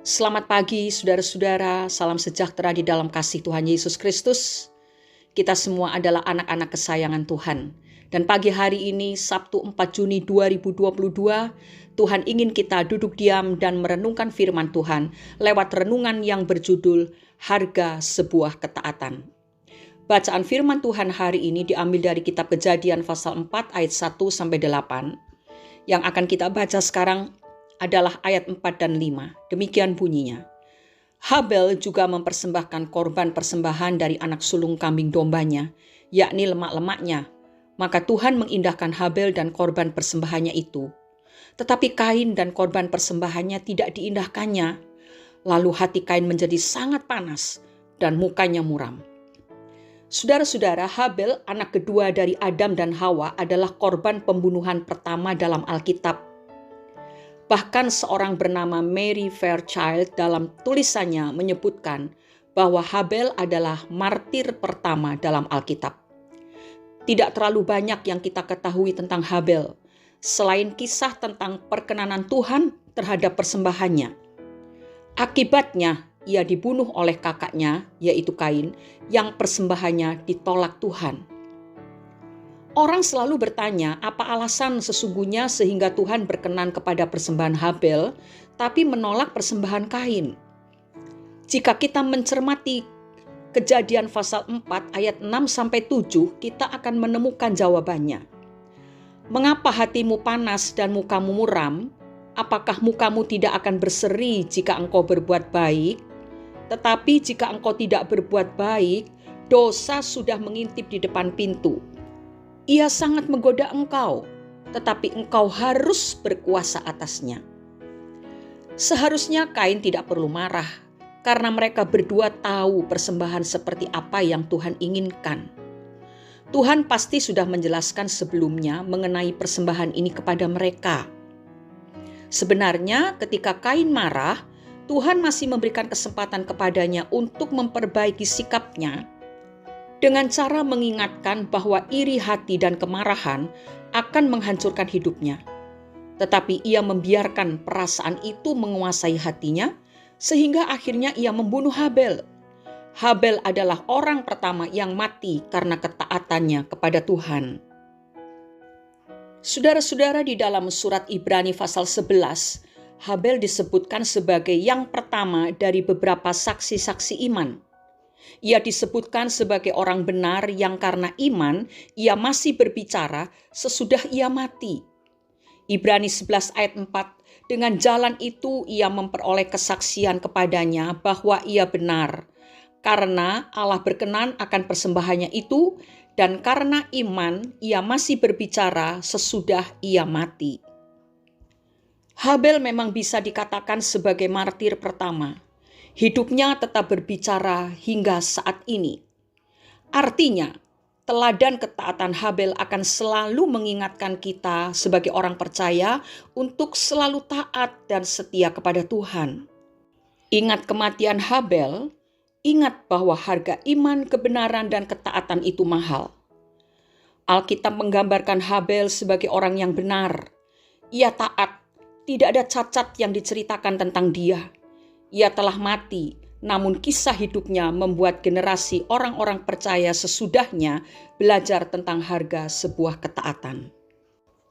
Selamat pagi saudara-saudara, salam sejahtera di dalam kasih Tuhan Yesus Kristus. Kita semua adalah anak-anak kesayangan Tuhan. Dan pagi hari ini, Sabtu 4 Juni 2022, Tuhan ingin kita duduk diam dan merenungkan firman Tuhan lewat renungan yang berjudul Harga Sebuah Ketaatan. Bacaan firman Tuhan hari ini diambil dari kitab Kejadian pasal 4 ayat 1-8. Yang akan kita baca sekarang adalah ayat 4 dan 5. Demikian bunyinya. Habel juga mempersembahkan korban persembahan dari anak sulung kambing dombanya, yakni lemak-lemaknya. Maka Tuhan mengindahkan Habel dan korban persembahannya itu. Tetapi Kain dan korban persembahannya tidak diindahkannya. Lalu hati Kain menjadi sangat panas dan mukanya muram. Saudara-saudara, Habel, anak kedua dari Adam dan Hawa, adalah korban pembunuhan pertama dalam Alkitab. Bahkan seorang bernama Mary Fairchild dalam tulisannya menyebutkan bahwa Habel adalah martir pertama dalam Alkitab. Tidak terlalu banyak yang kita ketahui tentang Habel, selain kisah tentang perkenanan Tuhan terhadap persembahannya. Akibatnya, ia dibunuh oleh kakaknya, yaitu Kain, yang persembahannya ditolak Tuhan. Orang selalu bertanya apa alasan sesungguhnya sehingga Tuhan berkenan kepada persembahan Habel, tapi menolak persembahan Kain. Jika kita mencermati Kejadian pasal 4 ayat 6-7, kita akan menemukan jawabannya. Mengapa hatimu panas dan mukamu muram? Apakah mukamu tidak akan berseri jika engkau berbuat baik? Tetapi jika engkau tidak berbuat baik, dosa sudah mengintip di depan pintu. Ia sangat menggoda engkau, tetapi engkau harus berkuasa atasnya. Seharusnya Kain tidak perlu marah, karena mereka berdua tahu persembahan seperti apa yang Tuhan inginkan. Tuhan pasti sudah menjelaskan sebelumnya mengenai persembahan ini kepada mereka. Sebenarnya ketika Kain marah, Tuhan masih memberikan kesempatan kepadanya untuk memperbaiki sikapnya, dengan cara mengingatkan bahwa iri hati dan kemarahan akan menghancurkan hidupnya. Tetapi ia membiarkan perasaan itu menguasai hatinya, sehingga akhirnya ia membunuh Habel. Habel adalah orang pertama yang mati karena ketaatannya kepada Tuhan. Saudara-saudara, di dalam surat Ibrani pasal 11, Habel disebutkan sebagai yang pertama dari beberapa saksi-saksi iman. Ia disebutkan sebagai orang benar yang karena iman ia masih berbicara sesudah ia mati. Ibrani 11 ayat 4, dengan jalan itu ia memperoleh kesaksian kepadanya bahwa ia benar, karena Allah berkenan akan persembahannya itu, dan karena iman ia masih berbicara sesudah ia mati. Habel memang bisa dikatakan sebagai martir pertama. Hidupnya tetap berbicara hingga saat ini. Artinya, teladan ketaatan Habel akan selalu mengingatkan kita sebagai orang percaya untuk selalu taat dan setia kepada Tuhan. Ingat kematian Habel, ingat bahwa harga iman, kebenaran, dan ketaatan itu mahal. Alkitab menggambarkan Habel sebagai orang yang benar. Ia taat, tidak ada cacat yang diceritakan tentang dia. Ia telah mati, namun kisah hidupnya membuat generasi orang-orang percaya sesudahnya belajar tentang harga sebuah ketaatan.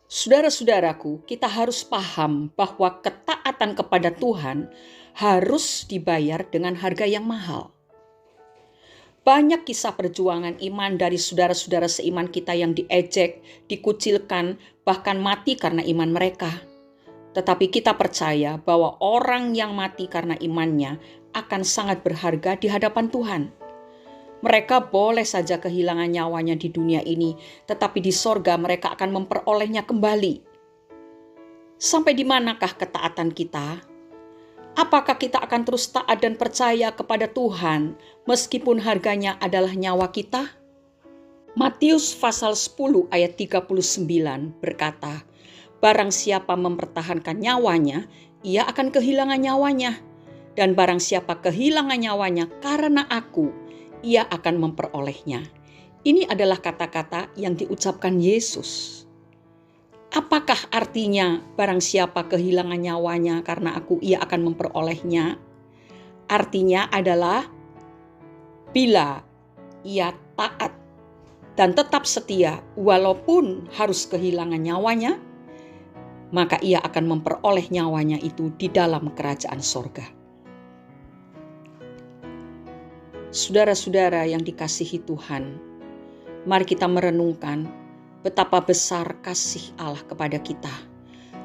Saudara-saudaraku, kita harus paham bahwa ketaatan kepada Tuhan harus dibayar dengan harga yang mahal. Banyak kisah perjuangan iman dari saudara-saudara seiman kita yang diejek, dikucilkan, bahkan mati karena iman mereka. Tetapi kita percaya bahwa orang yang mati karena imannya akan sangat berharga di hadapan Tuhan. Mereka boleh saja kehilangan nyawanya di dunia ini, tetapi di sorga mereka akan memperolehnya kembali. Sampai di manakah ketaatan kita? Apakah kita akan terus taat dan percaya kepada Tuhan meskipun harganya adalah nyawa kita? Matius pasal 10 ayat 39 berkata, barang siapa mempertahankan nyawanya, ia akan kehilangan nyawanya. Dan barang siapa kehilangan nyawanya karena aku, ia akan memperolehnya. Ini adalah kata-kata yang diucapkan Yesus. Apakah artinya barang siapa kehilangan nyawanya karena aku, ia akan memperolehnya? Artinya adalah bila ia taat dan tetap setia walaupun harus kehilangan nyawanya, maka ia akan memperoleh nyawanya itu di dalam kerajaan sorga. Saudara-saudara yang dikasihi Tuhan, mari kita merenungkan betapa besar kasih Allah kepada kita,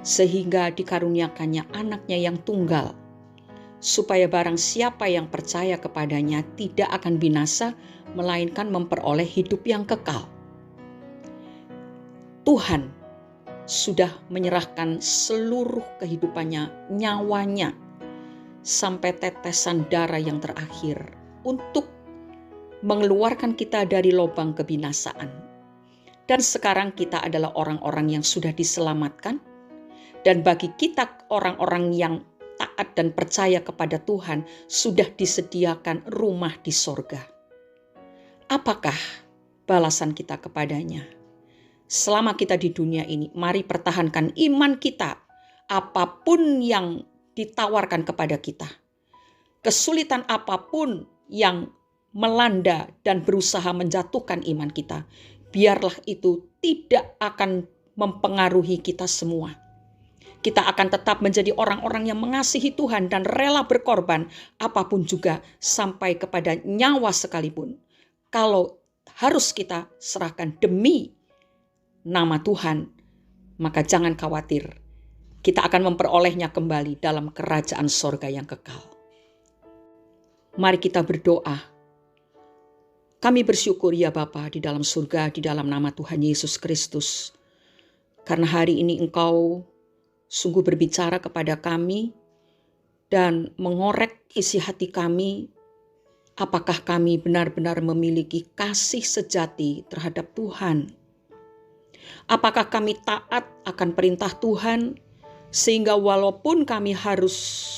sehingga dikaruniakannya anaknya yang tunggal, supaya barang siapa yang percaya kepadanya tidak akan binasa, melainkan memperoleh hidup yang kekal. Tuhan sudah menyerahkan seluruh kehidupannya, nyawanya, sampai tetesan darah yang terakhir untuk mengeluarkan kita dari lubang kebinasaan. Dan sekarang kita adalah orang-orang yang sudah diselamatkan. Dan bagi kita orang-orang yang taat dan percaya kepada Tuhan, sudah disediakan rumah di sorga. Apakah balasan kita kepadanya? Selama kita di dunia ini, mari pertahankan iman kita. Apapun yang ditawarkan kepada kita, kesulitan apapun yang melanda dan berusaha menjatuhkan iman kita, biarlah itu tidak akan mempengaruhi kita semua. Kita akan tetap menjadi orang-orang yang mengasihi Tuhan dan rela berkorban apapun juga, sampai kepada nyawa sekalipun. Kalau harus kita serahkan demi nama Tuhan, maka jangan khawatir. Kita akan memperolehnya kembali dalam kerajaan sorga yang kekal. Mari kita berdoa. Kami bersyukur ya Bapa di dalam surga, di dalam nama Tuhan Yesus Kristus. Karena hari ini Engkau sungguh berbicara kepada kami dan mengorek isi hati kami. Apakah kami benar-benar memiliki kasih sejati terhadap Tuhan? Apakah kami taat akan perintah Tuhan, sehingga walaupun kami harus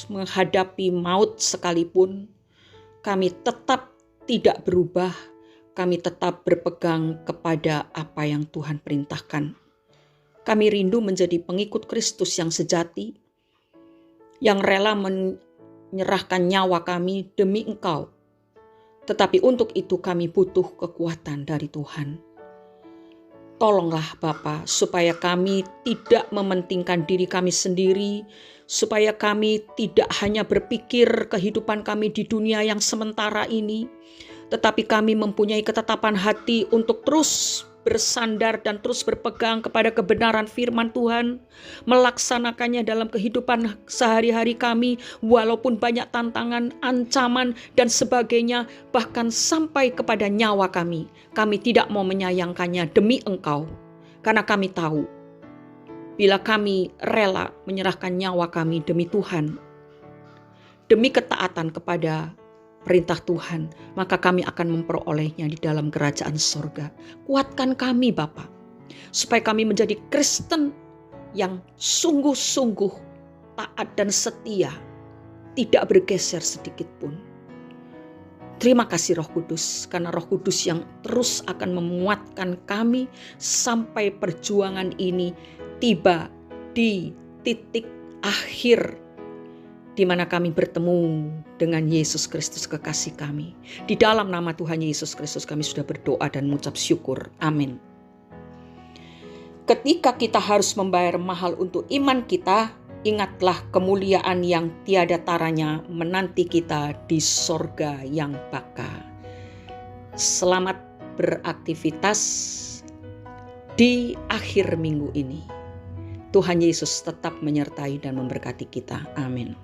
menghadapi maut sekalipun, kami tetap tidak berubah, kami tetap berpegang kepada apa yang Tuhan perintahkan. Kami rindu menjadi pengikut Kristus yang sejati, yang rela menyerahkan nyawa kami demi Engkau. Tetapi untuk itu kami butuh kekuatan dari Tuhan. Tolonglah Bapa, supaya kami tidak mementingkan diri kami sendiri, supaya kami tidak hanya berpikir kehidupan kami di dunia yang sementara ini, tetapi kami mempunyai ketetapan hati untuk terus bersandar dan terus berpegang kepada kebenaran firman Tuhan, melaksanakannya dalam kehidupan sehari-hari kami, walaupun banyak tantangan, ancaman, dan sebagainya, bahkan sampai kepada nyawa kami. Kami tidak mau menyayangkannya demi Engkau, karena kami tahu, bila kami rela menyerahkan nyawa kami demi Tuhan, demi ketaatan kepada perintah Tuhan, maka kami akan memperolehnya di dalam kerajaan sorga. Kuatkan kami Bapa, supaya kami menjadi Kristen yang sungguh-sungguh taat dan setia, tidak bergeser sedikit pun. Terima kasih Roh Kudus, karena Roh Kudus yang terus akan menguatkan kami sampai perjuangan ini tiba di titik akhir, di mana kami bertemu dengan Yesus Kristus kekasih kami. Di dalam nama Tuhan Yesus Kristus kami sudah berdoa dan mengucap syukur. Amin. Ketika kita harus membayar mahal untuk iman kita, ingatlah kemuliaan yang tiada taranya menanti kita di sorga yang baka. Selamat beraktivitas di akhir minggu ini. Tuhan Yesus tetap menyertai dan memberkati kita. Amin.